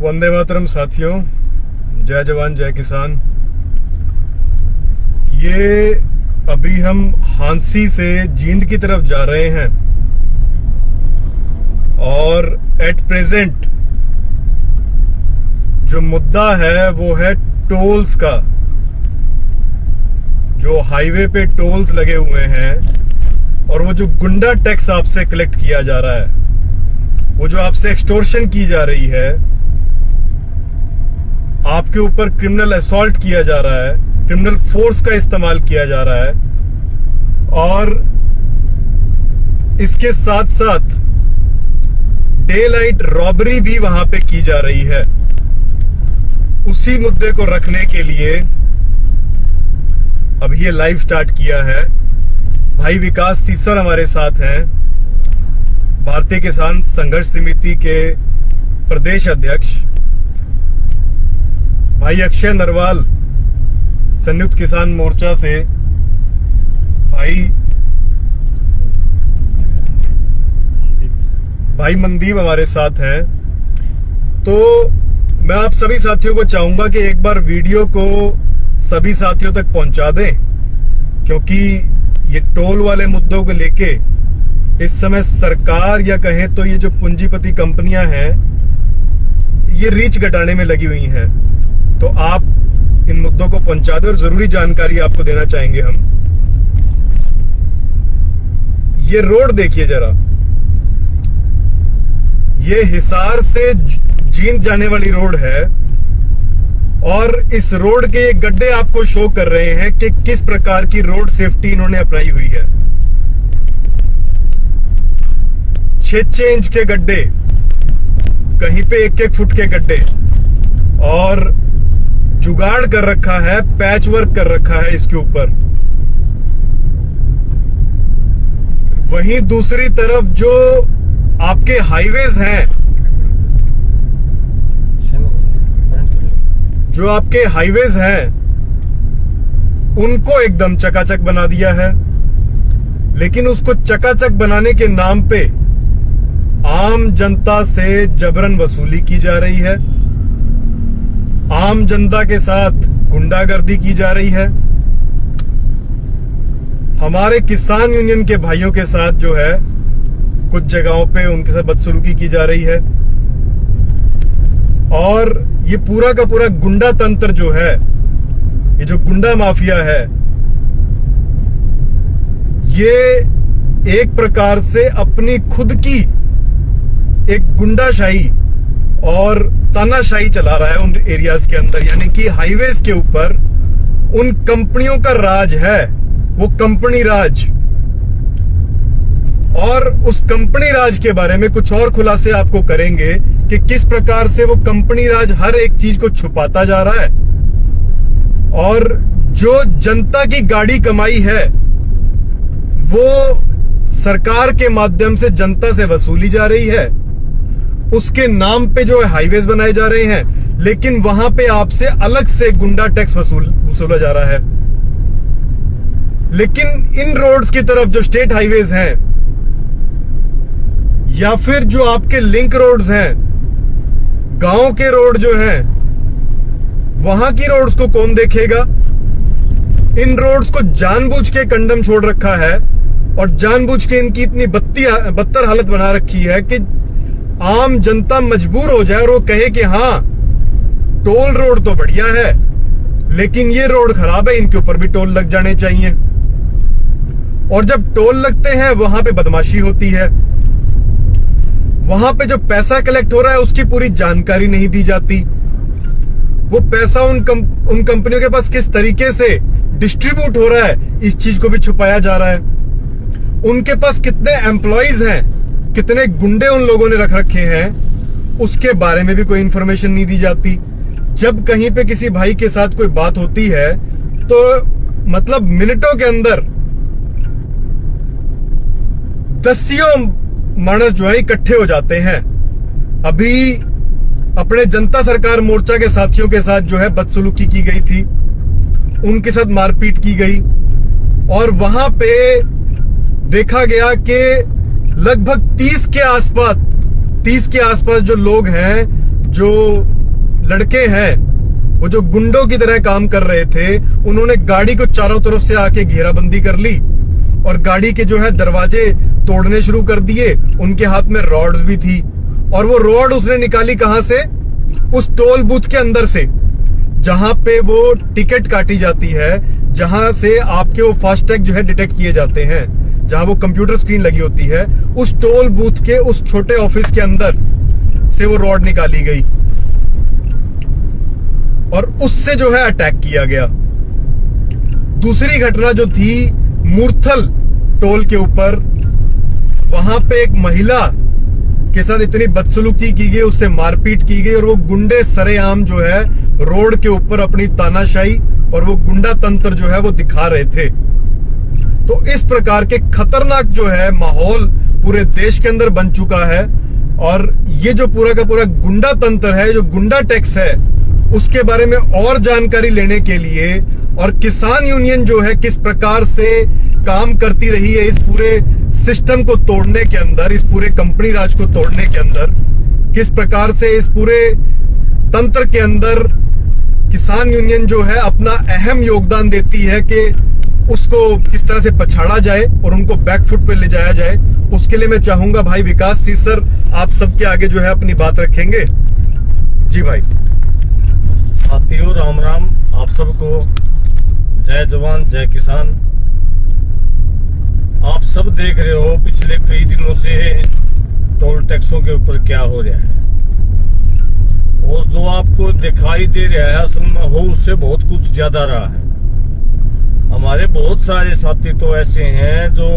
वंदे मातरम साथियों, जय जवान जय किसान। ये अभी हम हांसी से जींद की तरफ जा रहे हैं और एट प्रेजेंट जो मुद्दा है वो है टोल्स का। जो हाईवे पे टोल्स लगे हुए हैं और वो जो गुंडा टैक्स आपसे कलेक्ट किया जा रहा है, वो जो आपसे एक्सटोर्शन की जा रही है, आपके ऊपर क्रिमिनल असॉल्ट किया जा रहा है, क्रिमिनल फोर्स का इस्तेमाल किया जा रहा है और इसके साथ साथ डे लाइट रॉबरी भी वहां पे की जा रही है। उसी मुद्दे को रखने के लिए अब ये लाइव स्टार्ट किया है। भाई विकास सीसर हमारे साथ हैं, भारतीय किसान संघर्ष समिति के प्रदेश अध्यक्ष। भाई अक्षय नरवाल संयुक्त किसान मोर्चा से, भाई मनदीप हमारे साथ हैं। तो मैं आप सभी साथियों को चाहूंगा कि एक बार वीडियो को सभी साथियों तक पहुंचा दें, क्योंकि ये टोल वाले मुद्दों को लेके इस समय सरकार या कहें तो ये जो पूंजीपति कंपनियां हैं ये रीच घटाने में लगी हुई हैं। तो आप इन मुद्दों को पहुंचा दें और जरूरी जानकारी आपको देना चाहेंगे हम। ये रोड देखिए जरा, ये हिसार से जींद जाने वाली रोड है और इस रोड के ये गड्ढे आपको शो कर रहे हैं कि किस प्रकार की रोड सेफ्टी इन्होंने अपनाई हुई है। 6-6 इंच के गड्ढे, कहीं पे 1-1 फुट के गड्ढे और जुगाड़ कर रखा है, पैच वर्क कर रखा है इसके ऊपर। वहीं दूसरी तरफ जो आपके हाईवेज हैं, उनको एकदम चकाचक बना दिया है। लेकिन उसको चकाचक बनाने के नाम पे आम जनता से जबरन वसूली की जा रही है, आम जनता के साथ गुंडागर्दी की जा रही है। हमारे किसान यूनियन के भाइयों के साथ जो है कुछ जगहों पे उनके साथ बदसलूकी की जा रही है और ये पूरा का पूरा गुंडा तंत्र जो है, ये जो गुंडा माफिया है, ये एक प्रकार से अपनी खुद की एक गुंडाशाही और तानाशाही चला रहा है उन एरियाज के अंदर। यानी कि हाईवेज के ऊपर उन कंपनियों का राज है, वो कंपनी राज। और उस कंपनी राज के बारे में कुछ और खुलासे आपको करेंगे कि किस प्रकार से वो कंपनी राज हर एक चीज को छुपाता जा रहा है और जो जनता की गाड़ी कमाई है वो सरकार के माध्यम से जनता से वसूली जा रही है। उसके नाम पे जो है हाईवेज बनाए जा रहे हैं, लेकिन वहां पे आपसे अलग से गुंडा टैक्स वसूला जा रहा है। लेकिन इन रोड्स की तरफ जो स्टेट हाईवेज हैं या फिर जो आपके लिंक रोड्स हैं, गांव के रोड जो हैं, वहां की रोड्स को कौन देखेगा? इन रोड्स को जानबूझ के कंडम छोड़ रखा है और जानबूझ के इनकी इतनी बदतर हालत बना रखी है कि आम जनता मजबूर हो जाए और वो कहे कि हाँ टोल रोड तो बढ़िया है लेकिन ये रोड खराब है, इनके ऊपर भी टोल लग जाने चाहिए। और जब टोल लगते हैं वहां पे बदमाशी होती है, वहां पे जो पैसा कलेक्ट हो रहा है उसकी पूरी जानकारी नहीं दी जाती। वो पैसा उन कंपनियों के पास किस तरीके से डिस्ट्रीब्यूट हो रहा है, इस चीज को भी छुपाया जा रहा है। उनके पास कितने एम्प्लॉइज हैं, कितने गुंडे उन लोगों ने रख रखे हैं, उसके बारे में भी कोई इंफॉर्मेशन नहीं दी जाती। जब कहीं पे किसी भाई के साथ कोई बात होती है तो मतलब मिनटों के अंदर दसियों मानस जो है इकट्ठे हो जाते हैं। अभी अपने जनता सरकार मोर्चा के साथियों के साथ जो है बदसलूकी की गई थी, उनके साथ मारपीट की गई और वहां पे देखा गया कि लगभग 30 के आसपास जो लोग हैं जो लड़के हैं वो जो गुंडों की तरह काम कर रहे थे, उन्होंने गाड़ी को चारों तरफ से आके घेराबंदी कर ली और गाड़ी के जो है दरवाजे तोड़ने शुरू कर दिए। उनके हाथ में रॉड्स भी थी और वो रॉड उसने निकाली कहां से? उस टोल बूथ के अंदर से, जहां पे वो टिकट काटी जाती है, जहां से आपके वो फास्टैग जो है डिटेक्ट किए जाते हैं, जहां वो कंप्यूटर स्क्रीन लगी होती है, उस टोल बूथ के उस छोटे ऑफिस के अंदर से वो रॉड निकाली गई और उससे जो है अटैक किया गया। दूसरी घटना जो थी मूर्थल टोल के ऊपर, वहां पे एक महिला के साथ इतनी बदसलूकी की गई, उससे मारपीट की गई और वो गुंडे सरेआम जो है रोड के ऊपर अपनी तानाशाही और वो गुंडा तंत्र जो है वो दिखा रहे थे। तो इस प्रकार के खतरनाक जो है माहौल पूरे देश के अंदर बन चुका है और ये जो पूरा का पूरा गुंडा तंत्र है, जो गुंडा टैक्स है, उसके बारे में और जानकारी लेने के लिए और किसान यूनियन जो है किस प्रकार से काम करती रही है इस पूरे सिस्टम को तोड़ने के अंदर, इस पूरे कंपनी राज को तोड़ने के अंदर, किस प्रकार से इस पूरे तंत्र के अंदर किसान यूनियन जो है अपना अहम योगदान देती है कि उसको किस तरह से पछाड़ा जाए और उनको बैकफुट पे ले जाया जाए, उसके लिए मैं चाहूंगा भाई विकास सी सर आप सबके आगे जो है अपनी बात रखेंगे। जी भाई। साथियों राम राम आप सबको, जय जवान जय किसान। आप सब देख रहे हो पिछले कई दिनों से टोल टैक्सों के ऊपर क्या हो रहा है और जो आपको दिखाई दे रहा है असल में हो उससे बहुत कुछ ज्यादा रहा है। हमारे बहुत सारे साथी तो ऐसे हैं जो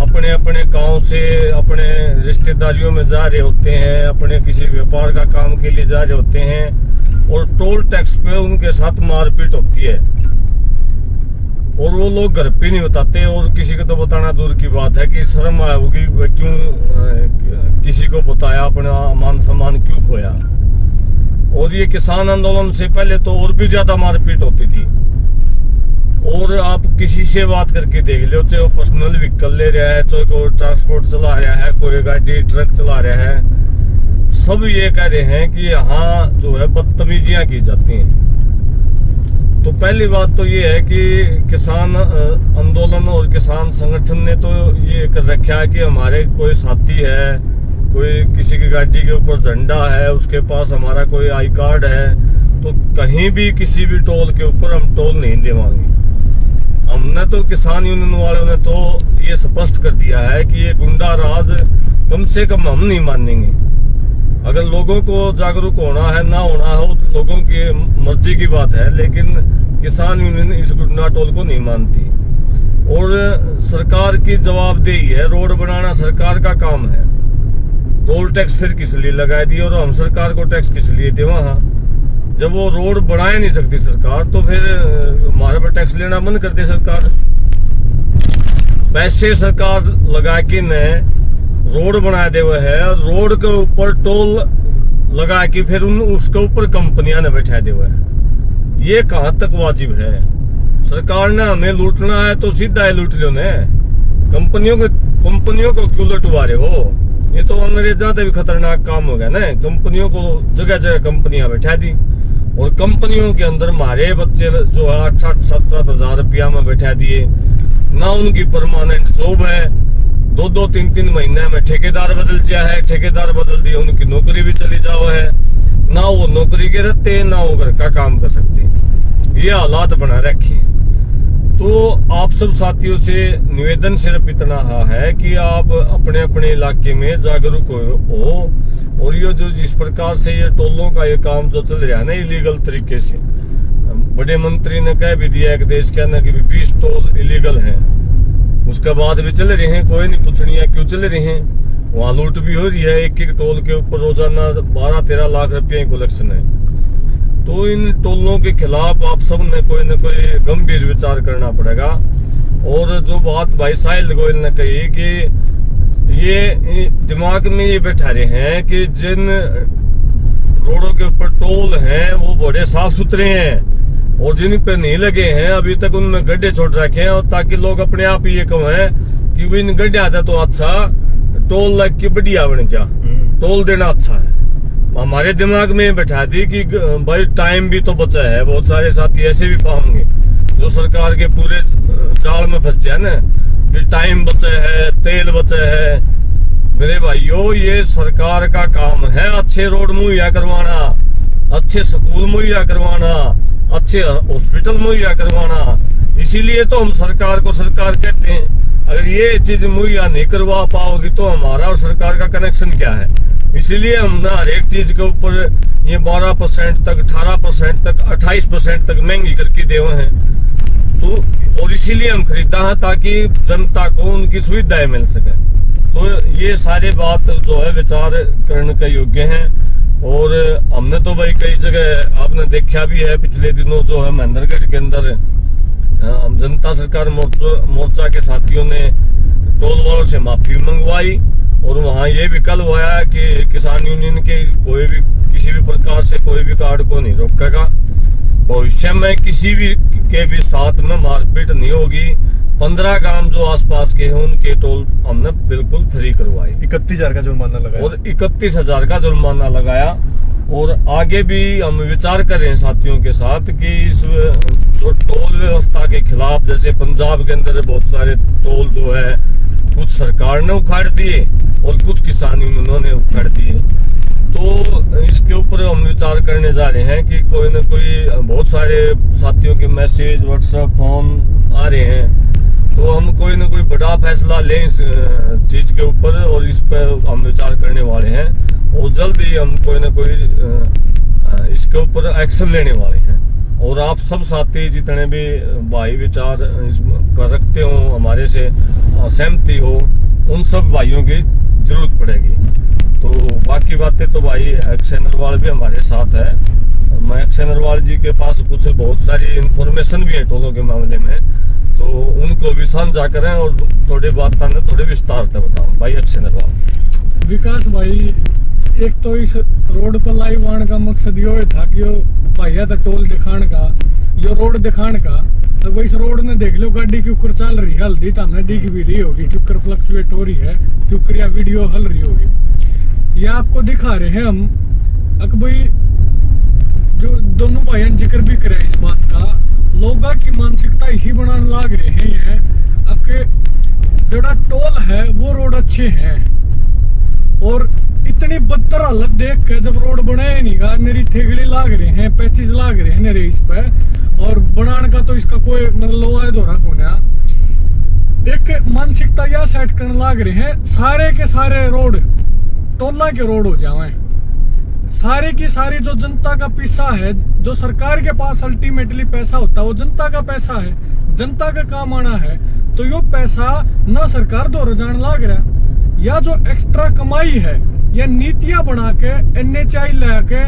अपने अपने गांव से अपने रिश्तेदारियों में जा रहे होते हैं, अपने किसी व्यापार का काम के लिए जा रहे होते हैं और टोल टैक्स पे उनके साथ मारपीट होती है और वो लोग घर पे नहीं बताते और किसी को तो बताना दूर की बात है कि शर्म आया होगी क्यों किसी को बताया, अपना मान सम्मान क्यों खोया। और ये किसान आंदोलन से पहले तो और भी ज्यादा मारपीट होती थी और आप किसी से बात करके देख लो, चाहे वो पर्सनल व्हीकल ले रहा है, चाहे कोई ट्रांसपोर्ट चला रहा है, कोई गाड़ी ट्रक चला रहा है, सब ये कह रहे हैं कि यहाँ जो है बदतमीजियां की जाती हैं। तो पहली बात तो ये है कि किसान आंदोलन और किसान संगठन ने तो ये कर रखा है कि हमारे कोई साथी है, कोई किसी की गाड़ी के ऊपर झंडा है, उसके पास हमारा कोई आई कार्ड है, तो कहीं भी किसी भी टोल के ऊपर हम टोल नहीं देवाएंगे। हमने तो किसान यूनियन वालों ने तो ये स्पष्ट कर दिया है कि ये गुंडा राज कम से कम हम नहीं मानेंगे। अगर लोगों को जागरूक होना है ना होना हो लोगों की मर्जी की बात है, लेकिन किसान यूनियन इस गुंडा टोल को नहीं मानती। और सरकार की जवाबदेही है, रोड बनाना सरकार का काम है, टोल टैक्स फिर किस लिए लगाए दिए और हम सरकार को टैक्स किस लिए दे? वहां जब वो रोड बना नहीं सकती सरकार तो फिर हमारे पर टैक्स लेना बंद कर दे सरकार। पैसे सरकार लगा के ने रोड बना दे हुए है, रोड के ऊपर टोल लगा के फिर उसके ऊपर कंपनियां ने बैठा दे हुए है। ये कहां तक वाजिब है? सरकार ने हमें लूटना है तो सीधा ही लूट लो ने, कंपनियों को क्यों लुटवा रहे हो? ये तो अंग्रेजों से भी खतरनाक काम हो गया ना। कंपनियों को जगह जगह कंपनियां बैठा दी और कंपनियों के अंदर हमारे बच्चे जो 8-7 हजार रुपया में बैठा दिए, ना उनकी परमानेंट जॉब है, 2-3 महीने में ठेकेदार बदल गया है, ठेकेदार बदल दिए उनकी नौकरी भी चली जाओ है, ना वो नौकरी के रहते ना वो घर का काम कर सकते। ये हालात बना रखे। तो आप सब साथियों से निवेदन सिर्फ इतना है कि आप अपने अपने इलाके में जागरूक हो और ये जो जिस प्रकार से ये टोलों का ये काम जो चल रहा है ना इलीगल तरीके से, बड़े मंत्री ने कह भी दिया कि देश के अंदर कि 20 टोल इलीगल हैं, उसके बाद भी चल रहे हैं, कोई नहीं पूछनी है क्यों चल रहे हैं। वहां लूट भी हो रही है, एक एक टोल के ऊपर रोजाना 12-13 लाख रुपए कलेक्शन है। तो इन टोलों के खिलाफ आप सब ने कोई न कोई गंभीर विचार करना पड़ेगा। और जो बात भाई साहिल गोयल ने कही कि ये दिमाग में ये बैठा रहे हैं कि जिन रोडों के ऊपर टोल हैं वो बड़े साफ सुथरे हैं और जिन पे नहीं लगे हैं अभी तक उनमें गड्ढे छोड़ रखे हैं, और ताकि लोग अपने आप ही ये कहें कि इन गड्ढे आता तो अच्छा टोल लग के बढ़िया बन जा, टोल देना अच्छा है। हमारे दिमाग में बैठा दी कि भाई टाइम भी तो बचा है। बहुत सारे साथी ऐसे भी पाएंगे जो सरकार के पूरे जाल में फंस जाए ना कि टाइम बचा है, तेल बचा है। मेरे भाइयों, ये सरकार का काम है अच्छे रोड मुहैया करवाना, अच्छे स्कूल मुहैया करवाना, अच्छे हॉस्पिटल मुहैया करवाना। इसीलिए तो हम सरकार को सरकार कहते हैं। अगर ये चीज मुहैया नहीं करवा पाओगी तो हमारा और सरकार का कनेक्शन क्या है? इसीलिए हम ना हर एक चीज के ऊपर ये 12% तक, 18% तक, 28% तक महंगी करके दे हुए हैं। तो और इसीलिए हम खरीदा है ताकि जनता को उनकी सुविधाएं मिल सके। तो ये सारे बात जो है विचार करने के योग्य हैं। और हमने तो भाई कई जगह आपने देखा भी है, पिछले दिनों जो है महेंद्रगढ़ के अंदर जनता सरकार मोर्चा के साथियों ने टोल वालों से माफी मंगवाई। और वहाँ ये भी कल हुआ है कि किसान यूनियन के कोई भी किसी भी प्रकार से कोई भी कार्ड को नहीं रोकेगा। भविष्य में किसी भी के भी साथ में मारपीट नहीं होगी। 15 गांव जो आसपास के हैं उनके टोल हमने बिल्कुल फ्री करवाई। 31,000 का जुर्माना लगाया और 31,000 का जुर्माना लगाया। और आगे भी हम विचार कर रहे हैं साथियों के साथ कि इस जो टोल व्यवस्था के खिलाफ, जैसे पंजाब के अंदर बहुत सारे टोल जो है कुछ सरकार ने उखाड़ दिए और कुछ किसान यूनियनों ने उखाड़ दिए। तो इसके ऊपर हम विचार करने जा रहे हैं कि कोई न कोई, बहुत सारे साथियों के मैसेज, व्हाट्सएप, फोन आ रहे हैं। तो हम कोई न कोई बड़ा फैसला लें इस चीज के ऊपर और इस पर हम विचार करने वाले हैं। और जल्द ही हम कोई न कोई इसके ऊपर एक्शन लेने वाले हैं। और आप सब साथी जितने भी भाई विचार कर रखते हो, हमारे से सहमति हो, उन सब भाइयों की जरूरत पड़ेगी। तो बाकी बातें तो भाई अक्षय नरवाल भी हमारे साथ है। मैं अक्षय नरवाल जी के पास कुछ बहुत सारी इंफॉर्मेशन भी है टोलों के मामले में, तो उनको भी साझा करें और थोड़ी बात थोड़े विस्तार से बताऊं। भाई अक्षय नरवाल। विकास भाई, एक तो इस रोड पर लाइव आने का मकसद ये था कि यो भैया था टोल दिखाने का, यो रोड दिखाने का। अब इस रोड ने देख लो गाड़ी क्यों कर चल रही है, हल्दी तो हमने दिख भी रही होगी, क्यों कर फ्लक्चुएट हो रही है, क्यों कर वीडियो हल रही होगी। ये आपको दिखा रहे हैं हम। अक भाई जो दोनों भाइयों ने जिक्र भी करे इस बात का, लोगों की मानसिकता इसी बनाने लाग रहे हैं। ये अब जोड़ा टोल है वो रोड अच्छे हैं और इतनी बदतर हालत देख के जब रोड बनाया नहीं गा, मेरी थेगड़ी लाग रहे हैं, पैचेस लाग रहे हैं मेरे इस पे। और बनाने का तो इसका कोई मतलब लोहा धोरा कोना। एक मानसिकता यह सेट करने लाग रहे हैं, सारे के सारे रोड टोला के रोड हो जाए। सारे की सारी जो जनता का पैसा है, जो सरकार के पास अल्टीमेटली पैसा होता है, वो जनता का पैसा है, जनता का काम आना है। तो यो पैसा ना सरकार दो जान लाग रहा, या जो एक्स्ट्रा कमाई है या नीतियां बना के NHI लाके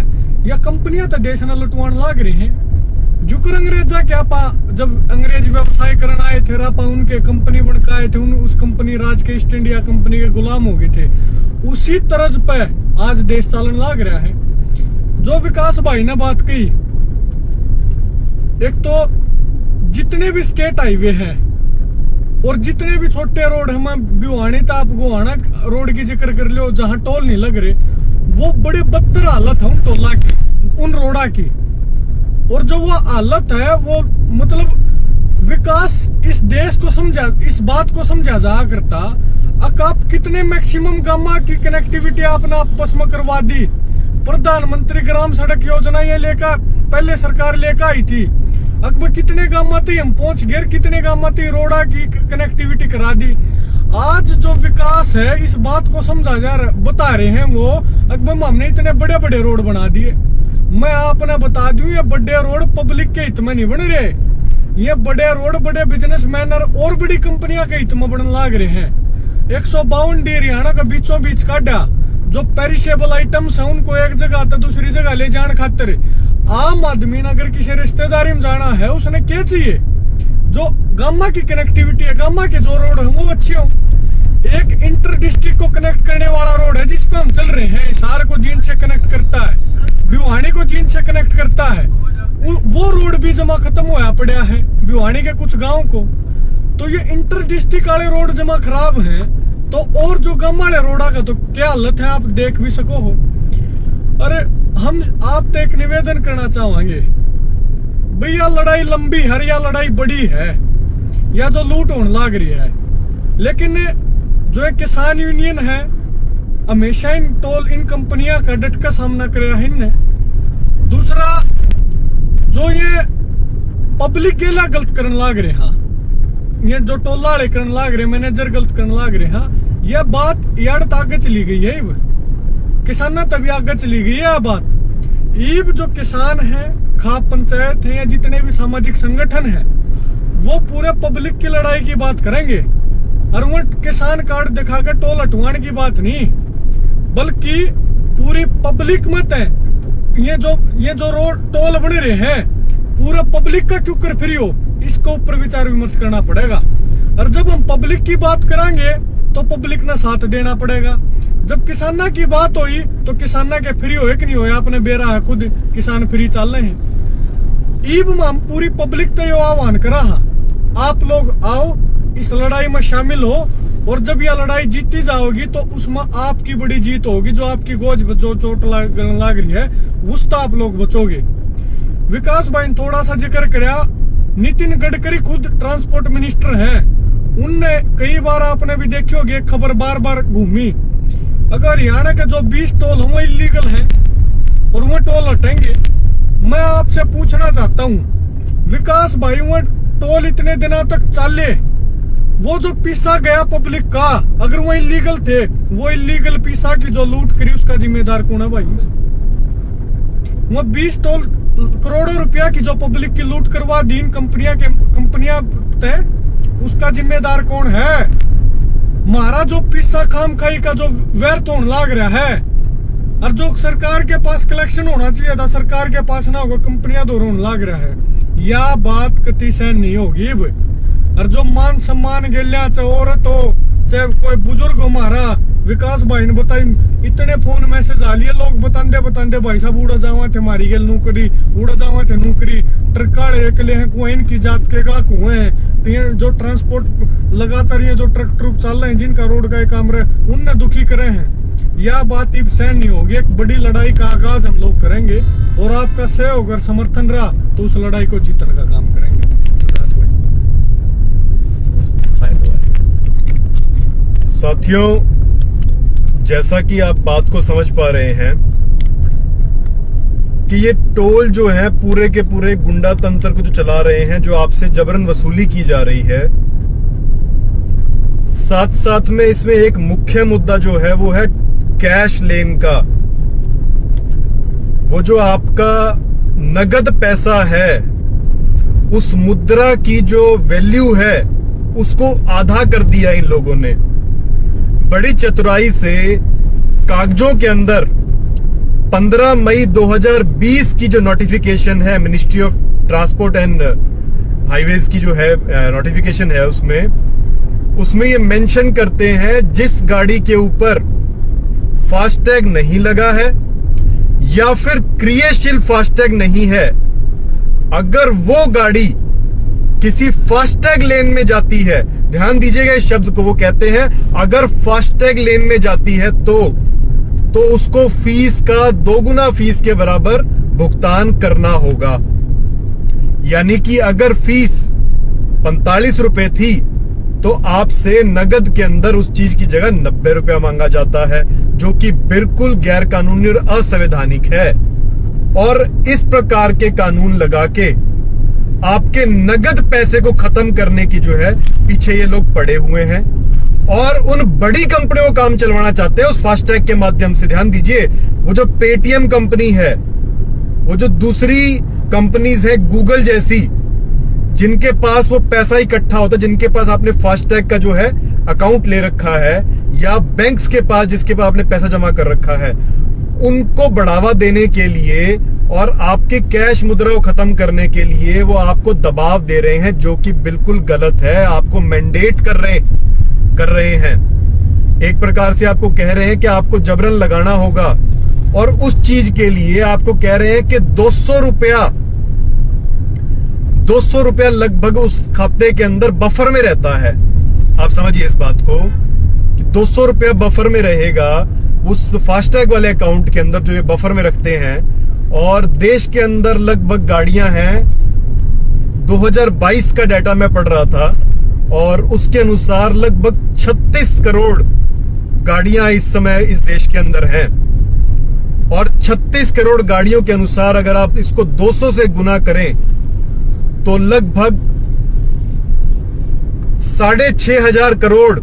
या कंपनियां तो देश ने लुटवान लाग रही हैं। जुकर अंग्रेजा क्या पा, जब अंग्रेज व्यवसाय करना आए थे, रापा उनके कंपनी बनकर आए थे, उस कंपनी राज के ईस्ट इंडिया कंपनी के गुलाम हो गए थे। उसी तरज पे आज देश चालन लाग रहा है। जो विकास भाई ने बात कही, एक तो जितने भी स्टेट हाईवे हैं और जितने भी छोटे रोड हम भिवानी तो आप गोहाना रोड की जिक्र कर लो, जहां टोल नहीं लग रहे, वो बड़ी बदतर हालत है उन टोला की, उन रोडा की। और जो वो हालत है वो मतलब विकास इस देश को समझा, इस बात को समझा जा करता। आप कितने मैक्सिमम गामा की कनेक्टिविटी आपने आपस में करवा दी। प्रधानमंत्री ग्राम सड़क योजना ये लेकर पहले सरकार लेकर आई थी। अकबर कितने गामा थी हम पहुंच गए, कितने गामा थी रोडा की कनेक्टिविटी करा दी। आज जो विकास है इस बात को समझा जा बता रहे हैं वो, अकबर हमने इतने बड़े बड़े रोड बना दिए। मैं आपने बता दूं, ये बड़े रोड पब्लिक के हित में नहीं बन रहे, ये बड़े रोड बड़े बिजनेसमैन और बड़ी कंपनियां के हित में बनने लाग रहे हैं। 152 हरियाणा का बीचों बीच काटा, जो पेरिशेबल आइटम्स है उनको एक जगह तो दूसरी जगह ले जाने खातिर आम आदमी ने अगर किसी रिश्तेदारी में जाना है, उसने क्या चाहिए, जो गामा की कनेक्टिविटी है, गामा के जो रोड है वो अच्छे हो। एक इंटर डिस्ट्रिक्ट को कनेक्ट करने वाला रोड है जिसपे हम चल रहे हैं, हिसार को जींद से कनेक्ट करता है, भिवानी को जींद से कनेक्ट करता है, वो रोड भी जमा खत्म होया पड़ा है भिवानी के कुछ गांव को। तो ये इंटर डिस्ट्रिक्ट वाले रोड जमा खराब हैं, तो और जो गांव वाले रोडा का तो क्या हालत है आप देख भी सको हो। अरे हम आप तो एक निवेदन करना चाहेंगे, भैया लड़ाई लंबी है या लड़ाई बड़ी है या जो लूट होने लग रही है, लेकिन जो एक किसान यूनियन है हमेशा इन कंपनियां का डट का सामना कर रहा है। दूसरा जो ये पब्लिक के लिए गलत करने लग रहे हैं, ये जो टोला वाले करने लग रहे, मैनेजर गलत करने लग रहे हैं, यह बात यार आगे चली गई है। किसाना तभी आगे चली गई है बात। ईब जो किसान है, खाप पंचायत है या जितने भी सामाजिक संगठन है, वो पूरे पब्लिक की लड़ाई की बात करेंगे और वो किसान कार्ड दिखाकर टोल हटवाने की बात नहीं, बल्कि पूरी पब्लिक मत है। ये जो रोड टोल बने रहे हैं पूरा पब्लिक का क्यों कर फ्री हो, इसको ऊपर विचार विमर्श करना पड़ेगा। और जब हम पब्लिक की बात करेंगे तो पब्लिक ना साथ देना पड़ेगा। जब किसाना की बात हुई तो किसाना के फ्री होए कि नहीं होए, आपने बेरा है खुद किसान फ्री चल रहे हैं। ईब हम पूरी पब्लिक तो यो आह्वान करा, आप लोग आओ इस लड़ाई में शामिल हो, और जब यह लड़ाई जीती जाओगी तो उसमें आपकी बड़ी जीत होगी। जो आपकी गोज जो चोट लाग रही है उससे आप लोग बचोगे। विकास भाई ने थोड़ा सा जिक्र कराया, नितिन गडकरी खुद ट्रांसपोर्ट मिनिस्टर हैं, उनने कई बार आपने भी देखी होगी खबर बार बार घूमी, अगर हरियाणा के जो 20 टोल हैं वो इलीगल हैं और वो टोल हटेंगे। मैं आपसे पूछना चाहता हूँ विकास भाई, वो टोल इतने दिनों तक चले, वो जो पीसा गया पब्लिक का, अगर वो इलीगल थे, वो इलीगल पीसा की जो लूट करी उसका जिम्मेदार कौन है भाई? वो 20 टोल करोड़ों रुपया की जो पब्लिक की लूट करवा दी कंपनियां तय, उसका जिम्मेदार कौन है? हमारा जो पिस्सा खाम खाई का जो व्यर्थ होने लग रहा है, और जो सरकार के पास कलेक्शन होना चाहिए था सरकार के पास ना होगा, कंपनियां दो होने लग रहा है, यह बात कति सहन नहीं होगी। और जो मान सम्मान गिल्या, चाहे औरत हो चाहे कोई बुजुर्ग हो, हमारा विकास भाई ने बताई इतने फोन मैसेज आ लिए, लोग बताते भाई साहब उड़ा जावा थे मारी गल नौकरी, उड़ा जावा थे नौकरी, ट्रक एकले हैं कुएं की जात के का कुएं, जो ट्रांसपोर्ट लगातार ये जो ट्रक ट्रुक चल रहे हैं जिनका रोड का काम रहे उनने दुखी करे हैं। यह बात अब सहन नहीं होगी। एक बड़ी लड़ाई का आगाज हम लोग करेंगे और आपका सहयोग और समर्थन रहा तो उस लड़ाई को जीतने का काम करेंगे। साथियों, जैसा कि आप बात को समझ पा रहे हैं कि ये टोल जो है पूरे के पूरे गुंडा तंत्र को जो चला रहे हैं, जो आपसे जबरन वसूली की जा रही है, साथ साथ में इसमें एक मुख्य मुद्दा जो है वो है कैश लेन का। वो जो आपका नगद पैसा है, उस मुद्रा की जो वैल्यू है उसको आधा कर दिया इन लोगों ने। बड़ी चतुराई से कागजों के अंदर 15 मई 2020 की जो नोटिफिकेशन है ministry of transport and highways की जो है नोटिफिकेशन है, उसमें ये मेंशन करते हैं जिस गाड़ी के ऊपर फास्टैग नहीं लगा है या फिर क्रियाशील फास्टैग नहीं है, अगर वो गाड़ी किसी फास्टैग लेन में जाती है, ध्यान दीजिएगा इस शब्द को, वो कहते हैं अगर फास्टैग लेन में जाती है तो उसको फीस का 2 गुना फीस के बराबर भुगतान करना होगा। यानी कि अगर फीस 45 रुपए थी तो आपसे नगद के अंदर उस चीज की जगह 90 रुपया मांगा जाता है, जो कि बिल्कुल गैर कानूनी और असंवैधानिक है। और इस प्रकार के कानून लगा के आपके नगद पैसे को खत्म करने की जो है पीछे ये लोग पड़े हुए हैं और उन बड़ी कंपनियों को काम चलवाना चाहते हैं उस फास्टैग के माध्यम से। ध्यान दीजिए, वो जो पेटीएम कंपनी है, वो जो दूसरी कंपनीज है गूगल जैसी, जिनके पास वो पैसा इकट्ठा होता है, जिनके पास आपने फास्टैग का जो है अकाउंट ले रखा है, या बैंक्स के पास जिसके पास आपने पैसा जमा कर रखा है, उनको बढ़ावा देने के लिए और आपके कैश मुद्रा को खत्म करने के लिए वो आपको दबाव दे रहे हैं, जो कि बिल्कुल गलत है। आपको मैंडेट कर रहे हैं, एक प्रकार से आपको कह रहे हैं कि आपको जबरन लगाना होगा, और उस चीज के लिए आपको कह रहे हैं कि 200 रुपया लगभग उस खाते के अंदर बफर में रहता है। आप समझिए इस बात को कि 200 रुपया बफर में रहेगा, उस फास्टैग वाले अकाउंट के अंदर जो ये बफर में रखते हैं, और देश के अंदर लगभग गाड़ियां हैं, 2022 का डाटा मैं पढ़ रहा था, और उसके अनुसार लगभग 36 करोड़ गाड़ियां इस समय इस देश के अंदर हैं। और 36 करोड़ गाड़ियों के अनुसार अगर आप इसको 200 से गुना करें तो लगभग 6,500 करोड़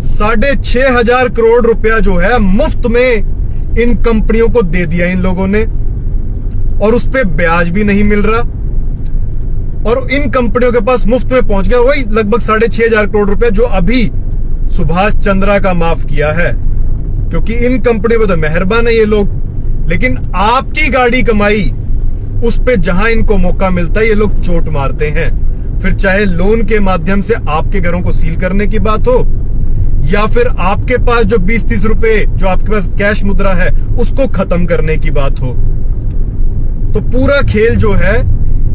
6,500 करोड़ रुपया जो है मुफ्त में इन कंपनियों को दे दिया इन लोगों ने, और उस पे ब्याज भी नहीं मिल रहा, और इन कंपनियों के पास मुफ्त में पहुंच गया वही लगभग 6,500 करोड़ रुपया जो अभी सुभाष चंद्रा का माफ किया है, क्योंकि इन कंपनियों पे तो मेहरबान है ये लोग। लेकिन आपकी गाड़ी कमाई उस पे जहां इनको मौका मिलता है ये लोग चोट मारते हैं। फिर चाहे लोन के माध्यम से आपके घरों को सील करने की बात हो, या फिर आपके पास जो 20-30 रुपए जो आपके पास कैश मुद्रा है उसको खत्म करने की बात हो। तो पूरा खेल जो है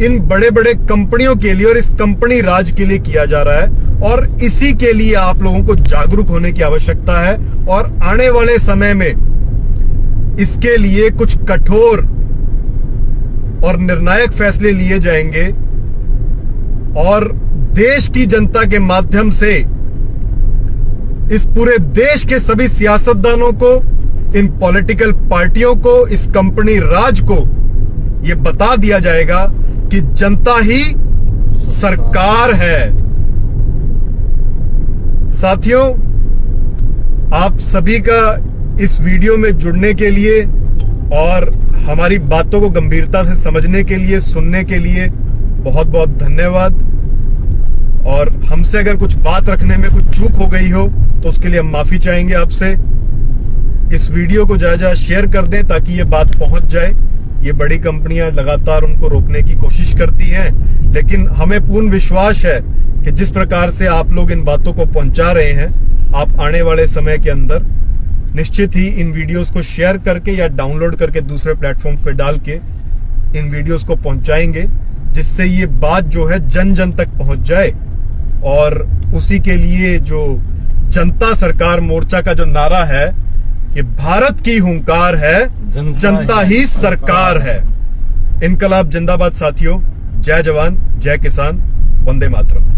इन बड़े बड़े कंपनियों के लिए और इस कंपनी राज के लिए किया जा रहा है, और इसी के लिए आप लोगों को जागरूक होने की आवश्यकता है। और आने वाले समय में इसके लिए कुछ कठोर और निर्णायक फैसले लिए जाएंगे, और देश की जनता के माध्यम से इस पूरे देश के सभी सियासतदानों को, इन पॉलिटिकल पार्टियों को, इस कंपनी राज को यह बता दिया जाएगा कि जनता ही सरकार है। साथियों, आप सभी का इस वीडियो में जुड़ने के लिए और हमारी बातों को गंभीरता से समझने के लिए, सुनने के लिए बहुत बहुत धन्यवाद। और हमसे अगर कुछ बात रखने में कुछ चूक हो गई हो तो उसके लिए हम माफी चाहेंगे आपसे। इस वीडियो को ज्यादा शेयर कर दें ताकि ये बात पहुंच जाए। ये बड़ी कंपनियां लगातार उनको रोकने की कोशिश करती हैं, लेकिन हमें पूर्ण विश्वास है कि जिस प्रकार से आप लोग इन बातों को पहुंचा रहे हैं, आप आने वाले समय के अंदर निश्चित ही इन वीडियोस को शेयर करके या डाउनलोड करके दूसरे प्लेटफॉर्म पे डाल के इन वीडियोस को पहुंचाएंगे, जिससे ये बात जो है जन जन तक पहुंच जाए। और उसी के लिए जो जनता सरकार मोर्चा का जो नारा है कि भारत की हुंकार है, जनता ही सरकार है। इनकलाब जिंदाबाद साथियों। जय जवान, जय किसान, वंदे मातरम।